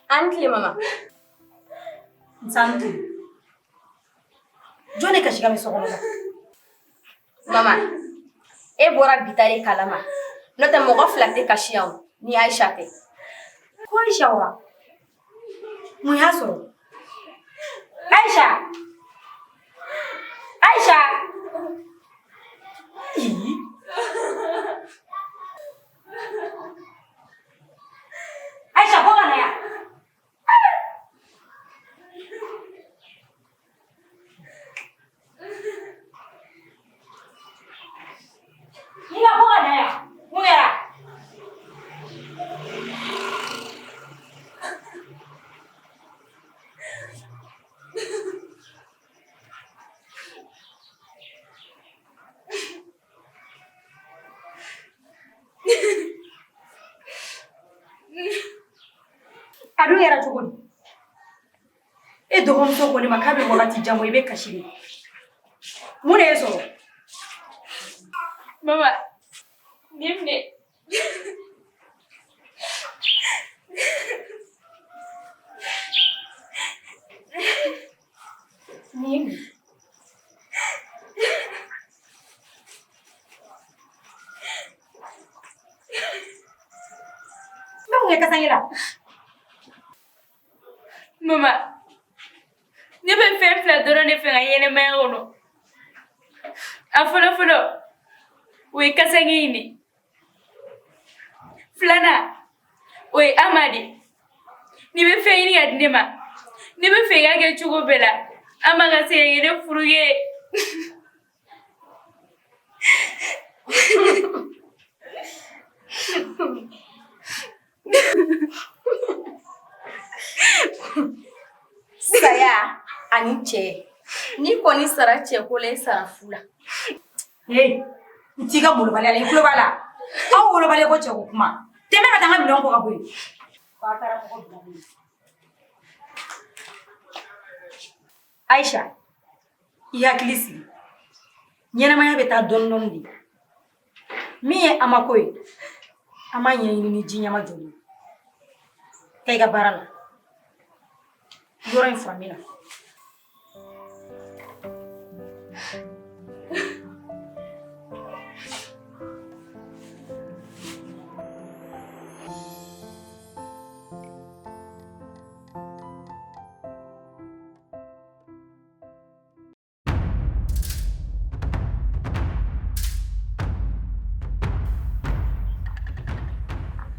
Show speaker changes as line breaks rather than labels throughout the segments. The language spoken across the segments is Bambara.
Auntie mama.
Santi. Jone ka shiga mi sokolo.
Mama. E bora bitare kalama. Nota mogo flate kashiyaw ni Aisha te.
Ko Aisha wa? Mu ya so. Aisha. Aisha. Aisha ko kana ya? Ina ko kana ya? Mu ya. Adu yara chukuni. E dohom so ko ni makabe wakati jamu ibe kashiri. Mune eso.
Mama. Nimne.
Nini? Mbona unakasanyira?
Mama. Nibe fefla doro ne fenga yene mayono. Afolo. We kasangini. Flana. We Amadi. Nibe fe ini adnema. Nibe fe ga ke chugo bela. Amaga se yene furuye. Saya ani che. Ni koni sara che ko le sara fula.
Hey, ntiga mulo bale ala ikulo bala. Awu mulo bale ko che ko kuma. Teme ka tanga milon ko kabui. Ba tara ko ko. Aisha. Iya klisi. Nyena maya beta donnon di. Mi amakoy. Amanya ni jinya ma joni. Kay ga barala. Yoro infamina.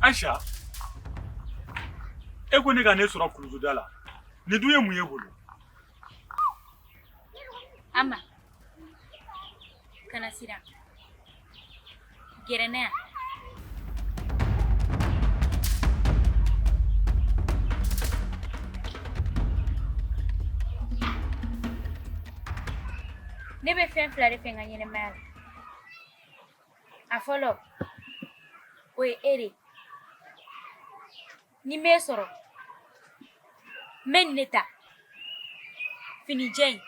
Aisha, ego ne ga ne sura kuludala. Ni duye mu yebolo.
Ama. Kana sira. Gerena. Nebe fen flare fenga nyene mal. A follow. We eri. Ni mesoro. Men neta. Fini Jane.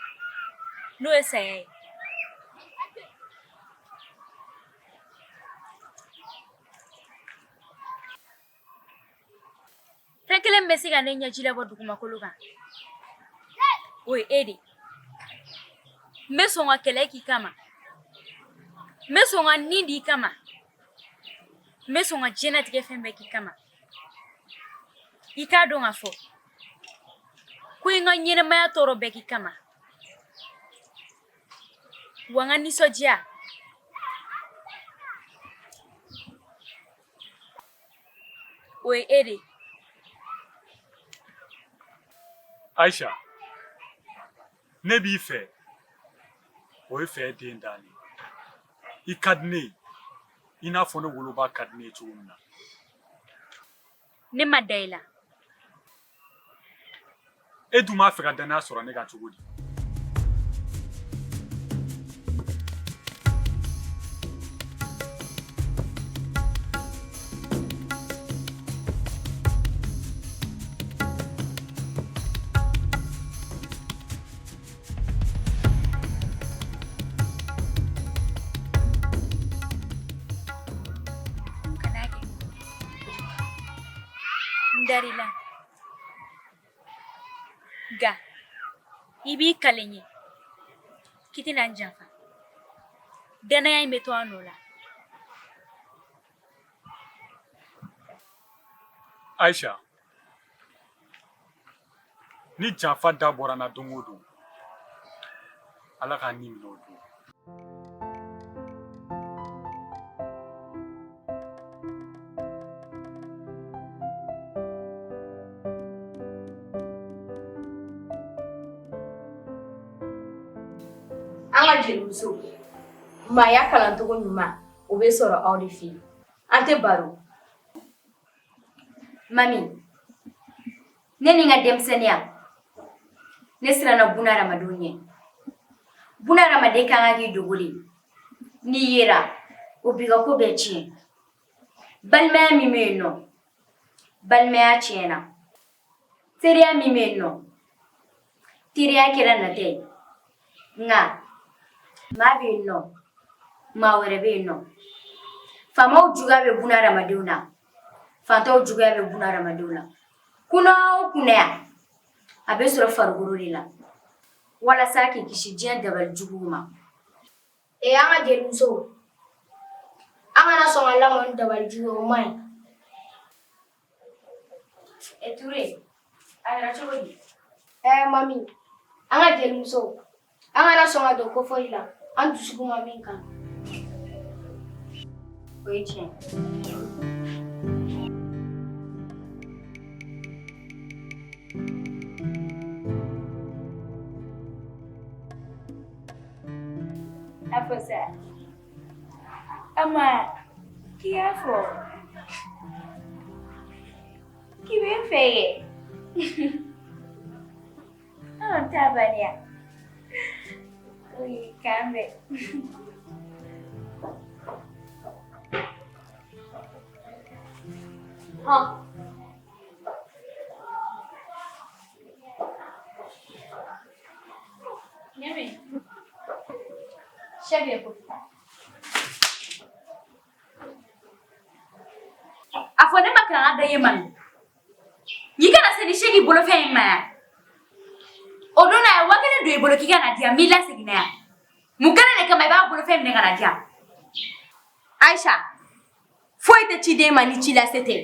No essay. Frankly, Messi and Nenya Jilla would do Makoluga. We Eddie. Mesonga Keleki Kama. Mesonga Nindi Kama. Mesonga Janet Geffenbecky Kama. Ika donga fo. Kuinga nyene maya toro beki kama. Wanga nisojia. We Eddie.
Aisha, ne bi fe. O fe den dani. I kadne. Ina fono wuluba kadne chumna.
Ne madaila.
Edu ma fera dana sora ne ga chugodi.
darila. Ga. Ibi kalenye. Kiti na njafa. Dana ya imeto anola.
Aisha, ni janfa da bɔra na don o don, Ala k'a ni minɛ o don.
An ka jelimuso maaya kalancogo ɲuman o bɛ sɔrɔ aw de fɛ yen. An tɛ baro.
Mami, ne ni n ka denmisɛnniya ne siranna buna hadamadenw ɲɛ. Buna hadamaden kan ka k'i dogo de. N'i yera o b'i ka ko bɛɛ tiɲɛ. Balimaya min bɛ yen nɔ, balimaya tiɲɛna. Teriya min bɛ yen nɔ, teriya kɛra natɛ ye. Nka maa bɛ yen nɔ, maa wɛrɛ bɛ yen nɔ. Faamaw juguya bɛ buna hadamadenw na, fantaw juguya bɛ buna hadamadenw na. Kunna o kunnaya a bɛ sɔrɔ farikolo de la walasa k'i kisi diɲɛ dabali juguw ma.
An ka jelimuso an kana sɔn ka lamɔ ni dabali jugu ye, o man ɲi.
Ture, a kɛra cogo di?
Mami, an ka jelimuso an kana sɔn ka don ko foyi la an dusukun ma min kan.
O ye tiɲɛ.
Afosa. Ama, que afo? Que bem feia. Não tá bem. Ui, cambe. Nemi. Chega por cá.
Afɔ ne ma kalan da ye man. Yi kana se ni shegi bolo fɛn ma. O don na wa kelen do i bolo k'i kana diya mi la segin na. Mun kana ne kama I b'a bolo fɛn minɛ kana diya.
Aisha, foyi tɛ ciden ma ni ci lase tɛ.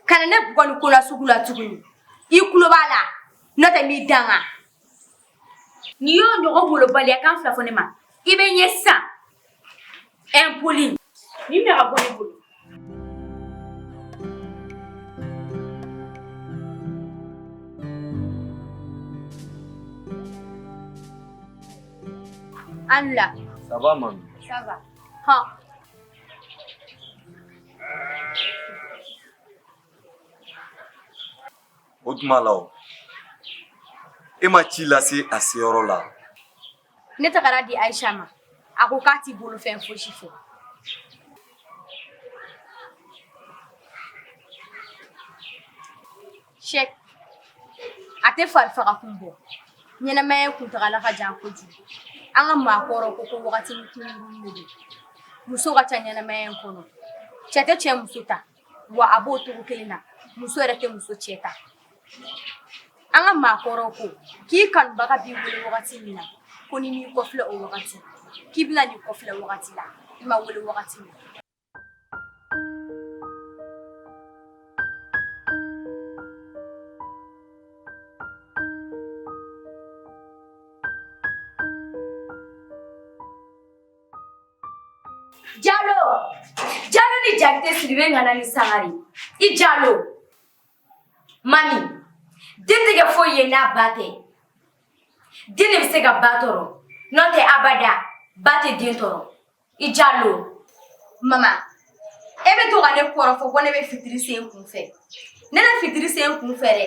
Kana ne bugɔ ni ko la sugu la tuguni. I tulo b'a la, n'o tɛ n'i danga.
Ni y'o ɲɔgɔn wolobaliya kan fila fɔ ne ma. I bɛ ɲɛ sisan. Impoli. Ni bɛna ka bɔ ne bolo.
Anula.
Ça va, maman?
Ça va.
O tuma la o, e ma ci lase a seyɔrɔ la.
Ne tagara di Aisha ma. A ko k'a t'i bolo fɛn fosi fɛ. Cheikh, a tɛ fari faga kun bɔ. Ɲɛnɛmaya kuntagala ka jan kojugu. An ka maakɔrɔ ko wagati ni kunkurunin de don. Muso ka ca ɲɛnɛmaya in kɔnɔ. Cɛ tɛ cɛ muso ta, wa a b'o togo kelen na. Muso yɛrɛ tɛ muso cɛ ta. An ka maakɔrɔ ko k'i kanubaga b'i wele wagati min na, ko ni m'i kɔfilɛ o wagati, k'i bɛna n'i kɔfilɛ wagati la, I ma wele wagati min.
Jalo ni Jakite Sidibe ŋana ni Sangare. I Jalo. Mami, den tɛ kɛ foyi ye n'a ba tɛ. Den de bɛ se ka ba tɔrɔ. N'o tɛ abada, ba tɛ den tɔrɔ. I Jalo.
Mama, e bɛ to ka ne kɔrɔfɔ ko ne bɛ fitiri sen n kun fɛ. Ne bɛ fitiri sen n kun fɛ dɛ.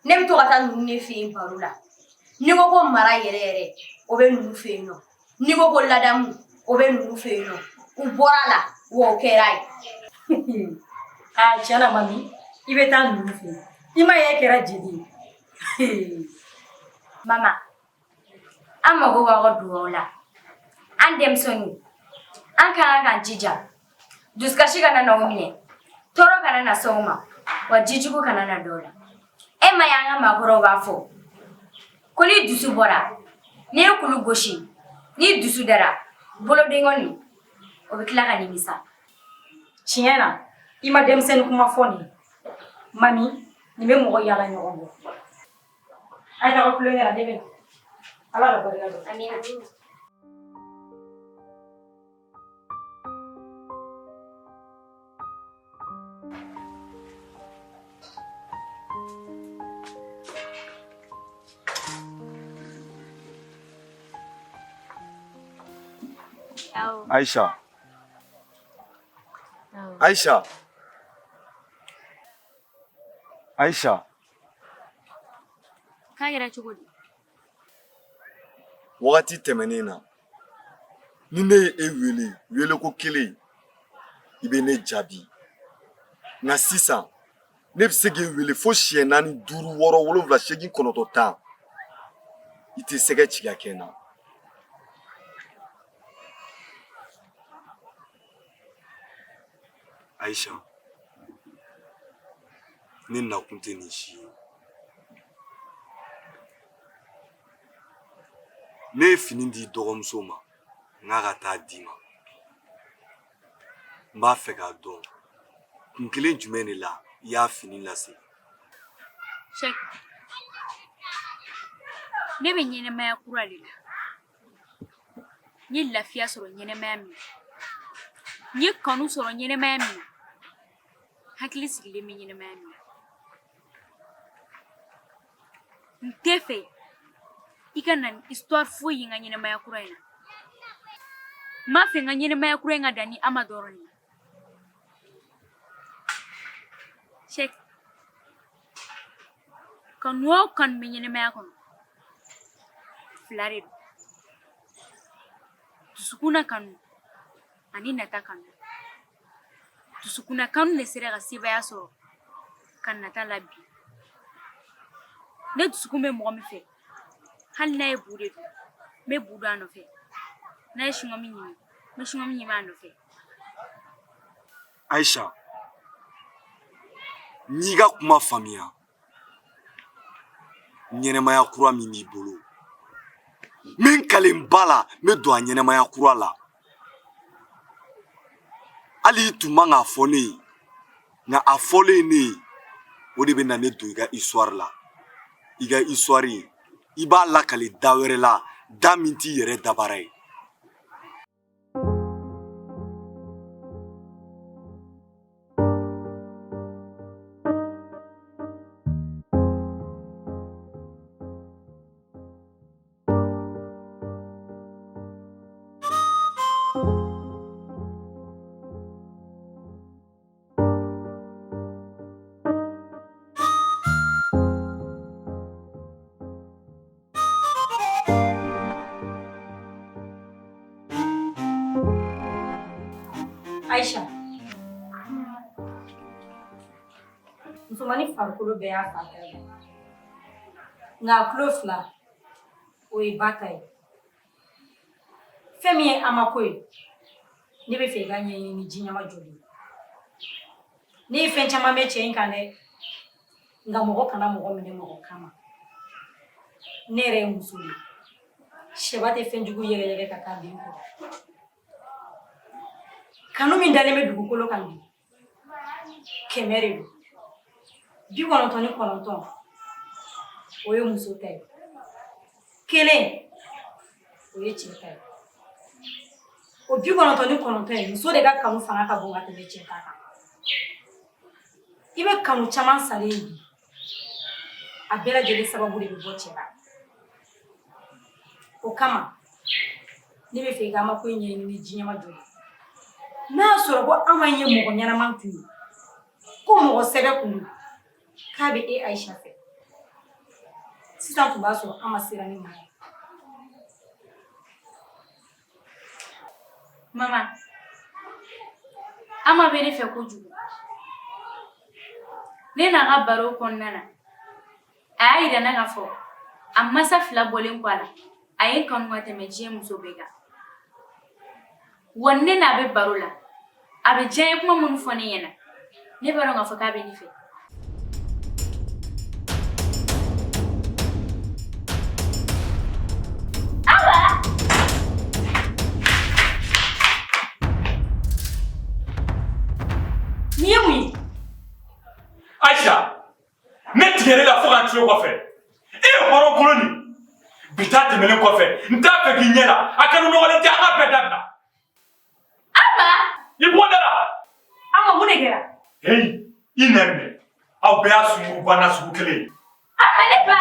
Ne bɛ to ka taa ninnu ne fɛ yen baro la. Ni ko ko mara yɛrɛ yɛrɛ, o bɛ ninnu fɛ yen nɔ. Ni ko ko ladamu, o bɛ ninnu fɛ yen nɔ. U bɔra la, wa o kɛra ye.
Tiɲɛ na mami, I bɛ taa ninnu fɛ yen. I ma ye e kɛra jeli ye.
Mama, an mago b'aw ka dugawu la. An denmisɛnninw, an ka kan k'an jija. Dusukasi kana na aw minɛ. Tɔɔrɔ kana na se aw ma. wa jijugu kana na dɔ la e ma y'an ka maakɔrɔw b'a fɔ ko ni dusu bɔra n'i ye kulu gosi n'i dusu dara bolodengɔni o bɛ tila ka nimisa.
Tiɲɛ na i ma denmisɛnnin kuma fɔ nin mami nin bɛ mɔgɔ yaala ɲɔgɔn bɔ a ye taga kulonkɛ la ne bɛ na ala ka barika don.
Amina.
Aisha. Aisha. Aisha.
K'a kɛra cogo di?
Wagati tɛmɛnen na ni ne ye e wele ko kelen i bɛ ne jaabi nka sisan ne bɛ se k'i wele fo siɲɛ 4 5 6 7 8 9 10 i tɛ sɛgɛ ci ka kɛ n na. Aisha, ne nakun tɛ nin si ye. Ne ye fini di dɔgɔmuso ma n k'a ka taa d'i ma. N b'a fɛ k'a dɔn kun kelen jumɛn de la i y'a fini lase.
Check. Ne bɛ ɲɛnɛmaya kura de la. N ye lafiya sɔrɔ ɲɛnɛmaya min na. N ye kanu sɔrɔ ɲɛnɛmaya min na. Hakili sigilen bɛ ɲɛnɛmaya min na. N tɛ fɛ I ka na histoire foyi ye n ka ɲɛnɛmaya kura in na. N m'a fɛ n ka ɲɛnɛmaya kura in ka dan ni Ama dɔrɔn de ye. Check. Kanu o kanu bɛ ɲɛnɛmaya kɔnɔ. Fila de don. Dusukun kanu ani nata kanu. Dusukun kanu de sera ka sebaya sɔrɔ ka nata la bi. Ne dusukun bɛ mɔgɔ min fɛ hali n'a ye bu de don n bɛ bu don a nɔfɛ. N'a ye singɔmi ɲimi n bɛ singɔmi ɲimi a nɔfɛ.
Aisha, n'i ka kuma faamuya ɲɛnɛmaya kura min b'i bolo min kalen ba la n bɛ don a ɲɛnɛmaya kura la. Hali i tun man k'a fɔ ne ye nka a fɔlen ne ye o de bɛ na ne don i ka histoire la. I ka histoire i b'a lakale da wɛrɛ la da min t'i yɛrɛ dabara ye.
Aisha, musomanin farikolo bɛɛ y'a fanfɛ ye nka a tulo 2 o ye ba ta ye. Fɛn min ye Amako ye ne bɛ fɛ i ka ɲɛɲini ni diɲɛma joli ye. Ne ye fɛn caman mɛn cɛ in kan dɛ nka mɔgɔ kana mɔgɔ minɛ mɔgɔ kama. Ne yɛrɛ ye muso ye. Sɛba tɛ fɛn jugu yɛrɛyɛrɛ ka taa den kɔrɔ. Kanu min dalen bɛ dugukolo kan bi 100 de don. 99 o ye muso ta ye. 1 o ye cɛ ta ye. O 99 ye muso de ka kanu fanga ka bon ka tɛmɛ cɛ ta kan. I bɛ kanu caman salen ye bi a bɛɛ lajɛlen sababu de bɛ bɔ cɛ la. O kama ne bɛ fɛ i ka Amako ɲɛɲini ni diɲɛma joli. N'a y'a sɔrɔ ko Ama ye mɔgɔ ɲɛnama tun ye ko mɔgɔ sɛbɛ tun don k'a bɛ e Aisha fɛ sisan tun b'a sɔrɔ Ama sera ne ma.
Mama, Ama bɛ ne fɛ kojugu. Ne n'a ka baro kɔnɔna na a y'a yira ne k'a fɔ a masa 2 bɔlen kɔ a la a ye kanu ka tɛmɛ diɲɛ muso bɛɛ kan. Wa ne n'a bɛ baro la a bɛ diɲɛ kuma minnu fɔ ne ɲɛna ne b'a dɔn k'a fɔ k'a bɛ ne fɛ.
n'a tué quoi faire. Et horo koloni. Bita temelen quoi faire. Nta fe kinyela. Akanu no wale tianga pedabna.
Aba.
Ibondala.
Ama mun de kɛra?
Hey, ineme. Aw bɛɛ y'a sugu banna sugu kelen.
Ama ne ba.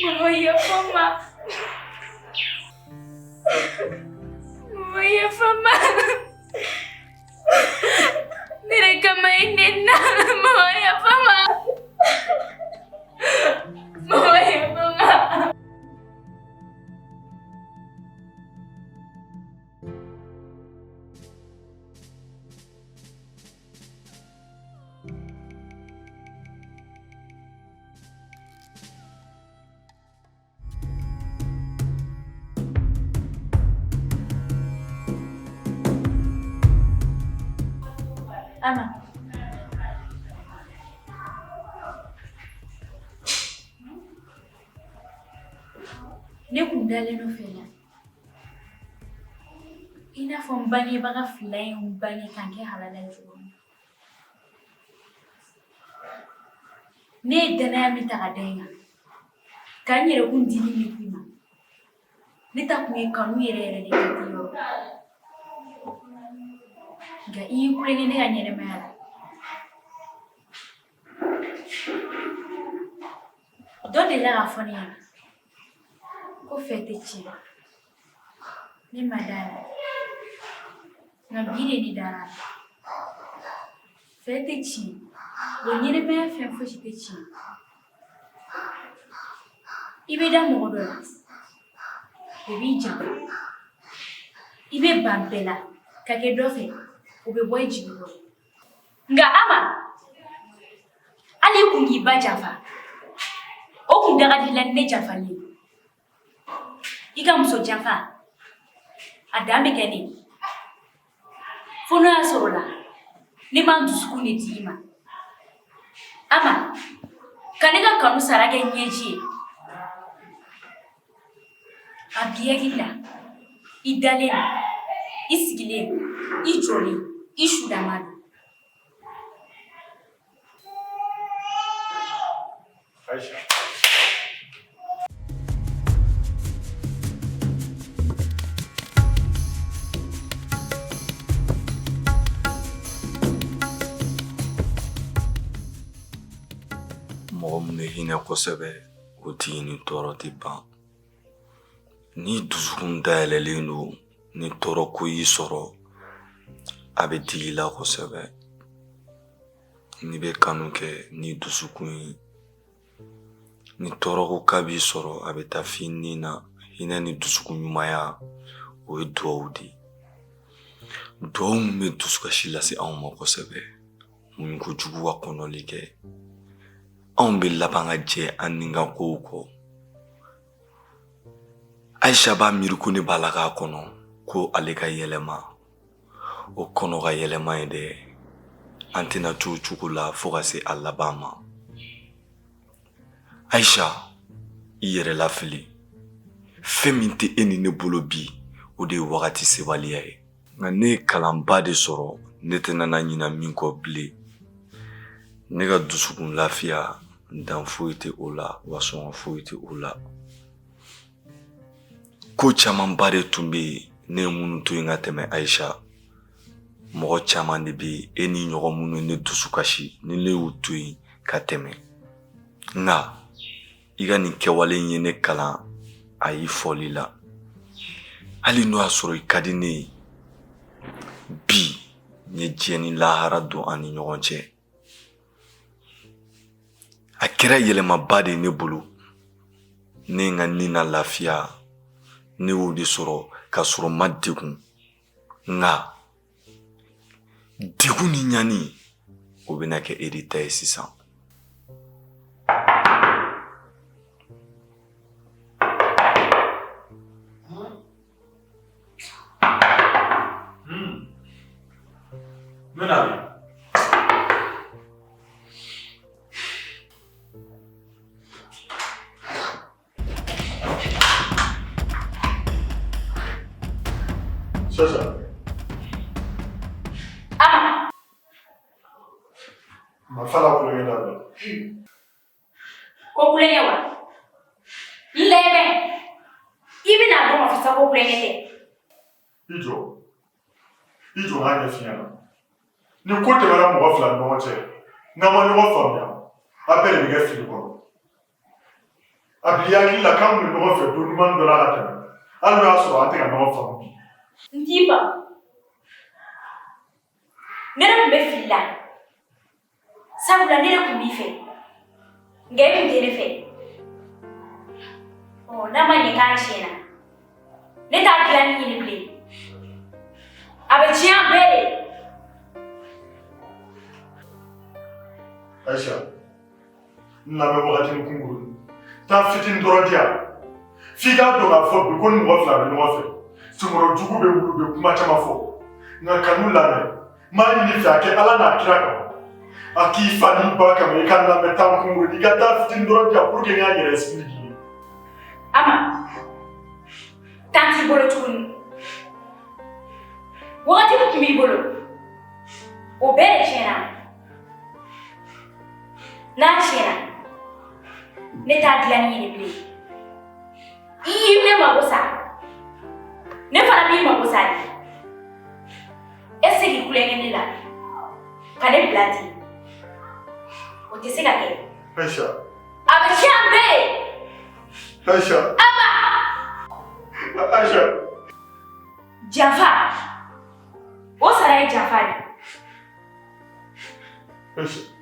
Mama ya fama. Mama ya fama. Nere kama inena. Mama ya fama. Mama ya fama. Ama. Ne kun dalen no fɛ la. I n'a fɔ n bangebaga fila ye n bange k'an kɛ halala ye cogo min. Ne ye danaya min ta ka da n kan, k'an yɛrɛ kun dili min k'i ma. Ne ta kun ye kanu yɛrɛ yɛrɛ de ka di yɔrɔ. Nka I y'i kulonkɛ ne ka ɲɛnɛmaya la. Dɔ delila k'a fɔ ne ɲɛna ko fɛn tɛ tiɲɛ. Ne ma d'a la. Nka bi de ne dara la. Fɛn tɛ tiɲɛ. Wa ɲɛnɛmaya fɛn fosi tɛ tiɲɛ. I bɛ da mɔgɔ dɔ la. O b'i janfa. I bɛ ban bɛɛ la ka kɛ dɔ fɛ. O bɛ bɔ I jigi kɔrɔ. Nka Ama, hali I kun k'i ba janfa. O kun dagadila ni ne janfali ye. I ka muso janfa. A dan bɛ kɛ ne. Fo n'o y'a sɔrɔ la, ne ma n dusukun de di I ma. Ama, ka ne ka kanu sara kɛ ɲɛji ye. A bi hakili la, I dalen don, I sigilen don, I jɔlen, I sudama don.
Aïcha.
Mɔgɔ min bɛ hinɛ kosɛbɛ o tigi ni tɔɔrɔ tɛ ban. Ni dusukun dayɛlɛlen don ni tɔɔrɔ ko y'i sɔrɔ a bɛ digi la kosɛbɛ. N'i bɛ kanu kɛ ni dusukun ye ni tɔɔrɔ ko k'a b'i sɔrɔ a bɛ taa f'i ni na. Hinɛ ni dusukun ɲumanya o ye duwawu de ye. Duwawu min bɛ dusukasi lase anw ma kosɛbɛ. Mun ko jugu ka kɔnɔli kɛ. Anw bɛ laban ka jɛ an ni ka kow kɔ. Aïcha b'a miiri ko ne b'a la k'a kɔnɔ ko ale ka yɛlɛma. O kɔnɔ ka yɛlɛma ye dɛ. An tɛna to o cogo la fo ka se a laban ma. Aïcha, I yɛrɛ lafili. Fɛn min tɛ e ni ne bolo bi, o de ye wagati sebaliya ye. Nka ne ye kalanba de sɔrɔ, ne tɛna na ɲina min kɔ bilen. Ne ka dusukun lafiya, dan foyi tɛ o la, wa sɔngɔ foyi tɛ o la. Ko camanba de tun bɛ yen, ne ye minnu to yen ka tɛmɛ Aïcha. Mɔgɔ caman de bɛ yen, e ni ɲɔgɔn minnu ye ne dusu kasi, ni ne y'u to yen ka tɛmɛ. Nka I ka nin kɛwale in ye ne kalan a y'i fɔli la. Hali n'o y'a sɔrɔ I ka di ne ye, bi n ye diɲɛ ni lahara don an ni ɲɔgɔn cɛ. A kɛra yɛlɛmaba de ye ne bolo. Ne ye n ka ni na lafiya, ne y'o de sɔrɔ ka sɔrɔ n ma degun. Nka degun ni ɲani o bɛna kɛ e de ta ye sisan.
Ma fala kulonkɛ dabila.
Ko kulonkɛ wa? N lɛbɛ i bɛna dɔn k'a fɔ sa ko kulonkɛ tɛ.
I jɔ n k'a ɲɛf'i ɲɛna ni ko tɛmɛna mɔgɔ fila ni ɲɔgɔn cɛ n'an ma ɲɔgɔn faamuya a bɛɛ de bɛ kɛ fili kɔnɔ a bi hakili la k'an kun bɛ ɲɔgɔn fɛ don ɲuman dɔ la ka tɛmɛ hali n'o y'a sɔrɔ an tɛ ka ɲɔgɔn faamu bi.
N t'i faamu. Ne de tun bɛ fili la sabula ne de tun b'i fɛ nka e tun tɛ ne fɛ. N'a ma ɲɛ k'a tiɲɛna ne t'a dilanni ɲini bilen a bɛ tiɲɛ an bɛɛ de.
Aisha n lamɛn wagatinin kunkurunnin taa fitinin dɔrɔn di yan f'i k'a dɔn k'a fɔ bi ko ni mɔgɔ fila bɛ ɲɔgɔn fɛ sungɔrɔ jugu bɛ wuli u bɛ kuma caman fɔ nka kanu lamɛn n m'a ɲini fɛ a kɛ ala n'a kira kama a k'i fa n'i ba kama i ka lamɛn taa kunkurunnin i ka taa fitinin dɔrɔn di yan pour que n k'a yɛrɛ sigi k'i ye.
Ama tan t'i bolo tuguni wagati min tun b'i bolo o bɛɛ de tiɲɛna. N'a tiɲɛna ne t'a dilanni ɲini bilen i y'i ne mago sa ne fana b'i mago sa de. E tɛ se k'i kulonkɛ ne la ka ne bila ten o tɛ se ka kɛ.
Aisha.
A bɛ tiɲɛ an bɛɛ ye.
Aisha.
Ama.
Aisha.
Janfa o sara ye janfa de.
Aisha.